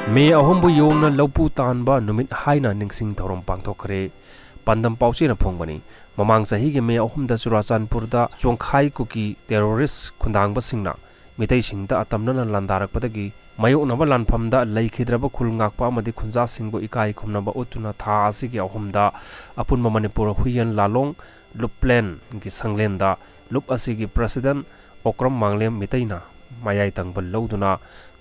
मे अहमबु योंगना लौपु तानबा नुमित हाइना निंगसिंग थौरम पांगथोखरे पंदम पाउचेना फोंगबनी ममांग सही के मे अहमदा चुराचानपुरदा चोंखाई cookie terrorist खुंदांगबा सिंगना मितै सिंगदा अतमनना लांदारकपदगी मायोकनबा लानफमदा लैखिद्रबा खुलंगाकपा अमदि खुंजा सिंगबो इकाई खुमनबा उतुना था आसिगी अहमदा अपुनबा मणिपुर हुयन लालोंग लुप्लेन की संगलेंदा लुप असिगी प्रेसिडेंट ओक्रम मांगलेम मितैना मायाई तंगबा लौदुना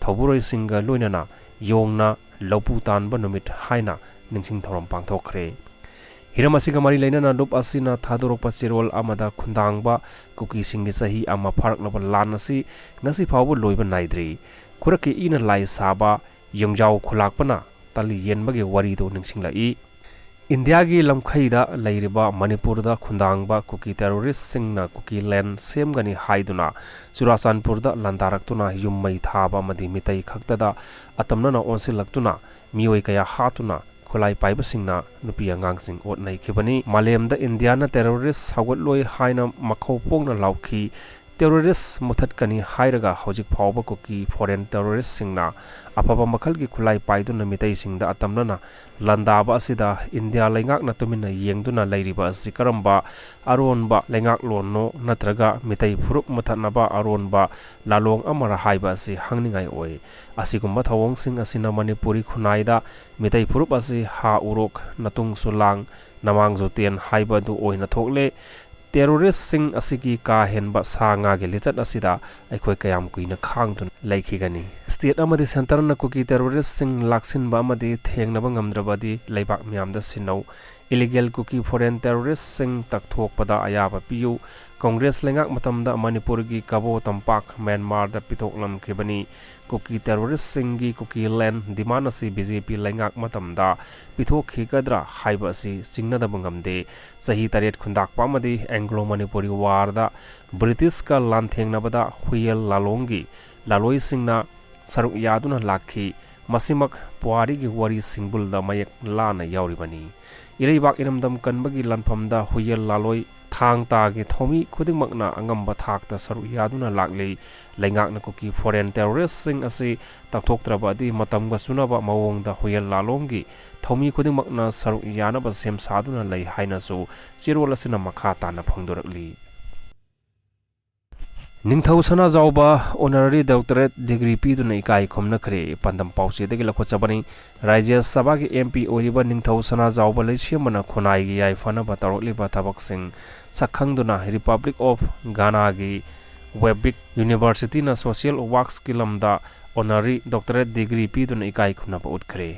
थौबुरोई सिंगा लोइनना योंगना लौपु तानबा नुमित हाइना निंगसिंग थौरम पांगथोखरे हिरम असिगा मरी लैनना लुप असिना थादोरपा चिरोल अमदा खुंदांगबा कुकी सिंगी सही अमा फारकनबा लान असि ngasi फावबो लोइबा नाइद्री खुरके इना लाई साबा योंगजाव खुलाकपना तली येनबगे वरीदो निंगसिंगलाई इंडिया की लमखैदा लैरिबा मणिपुरदा खुंदांगबा कुकी टेरोरिस्ट सिंगना कुकी लैंड सेमगनी हाइदुना चुराचानपुरदा लंदारक्तुना युम्मै थाबा मदि मितै खक्तदा अतमनना ओनसिलक्तुना मियोय कया हातुना खुलाई पाइबसिंगना नुपी अंगांगसिंग ओटनैखिबनी मालेमदा इंडियाना टेरोरिस्ट हौगतलोय हाइना मखौ पोंगना लाउखी टेरोरिस्ट मुथतकनी हाइरगा हौजिक फावबा कुकी फॉरेन टेरोरिस्ट सिंगना अफबा मखल की खुलाई पाइदुना मितै सिंगदा अतमनना लंदाबा असिदा इंडिया लैंगाकना तुमिना येंगदुना लैरिबा असि करंबा अरोनबा लैंगाक लोनो नत्रगा मितै फुरुप मुथतनबा अरोनबा लालोंग अमरा हाइबा असि हंगनिंगाई ओय असिगुम्बा थवोंगसिंग असिना मणिपुरी खुनाइदा मितै फुरुप असि हा उरोक नतुंग सुलांग नमांग जोतेन हाइबा दु ओइना थोकले टेरोरिस्ट सिंग असिगी का हेनबा सांगा के लिचत असिदा अखोय कयाम कुइना खांगदुन लैखिगनी स्टेट अमदि सेंटर न कुकी टेरोरिस्ट सिंग लाक्सिनबा अमदि थेंगनबा ngamdrabadi लैबाक म्यामदा सिनौ इलीगल कुकी फॉरेन टेरोरिस्ट सिंग तकथोकपदा अयाबा पियु कांग्रेस लेंगाक मतमदा मणिपुर की कबो तंपाक म्यांमार दा पिथोकलम खिबनी कुकी टेरोरिस्ट सिंग की कुकी लैंड डिमांड असि बीजेपी लेंगाक मतमदा पिथोखिगद्रा हाइबा असि चिंगनदब ngamde सही तरेट खुंदाकपा मदि एंग्लो मणिपुरी वारदा ब्रिटिश का लांथेंगनबदा हुयल लालोंगी लालोई सिंगना सरुक यादुना लाखी मसिमक पुआरी की वरी सिंगबुलदा मयक लाना यावरिबनी इरैबाक इरमदम कनबगी लानफमदा हुयल लालोई थांग तागे थोमी खुदिंगमकना अंगम्बा थाकता सरुक यादुना लाकले लैंगाकना कुकी फॉरेन टेरोरिस्ट सिंग असि तकथोक्त्रबदी मतमगा सुनबा मवोंगदा हुयल लालोंगी थोमी खुदिंगमकना सरुक यानबा सेम सादुना लै हाइनासु चिरोल असिना मखा ताना फंगदोरकली निंगथौ सना जावबा ऑनररी डॉक्टरेट डिग्री पीदुना इकाई खुमनखरे पंदम पाउचेदगी लखोचबनी राज्य सभा के MP ओरिबा Ningthou Sana जावबा लैसिमना खुनाइगी याइफनबा तरोलिबा थबकसिंग सखंगदुना Republic of गाना की वेबिक यूनिवर्सिटी ना सोशल वर्क्स की लमदा ऑनररी डॉक्टरेट डिग्री पीदुना इकाई खुमनबा उठखरे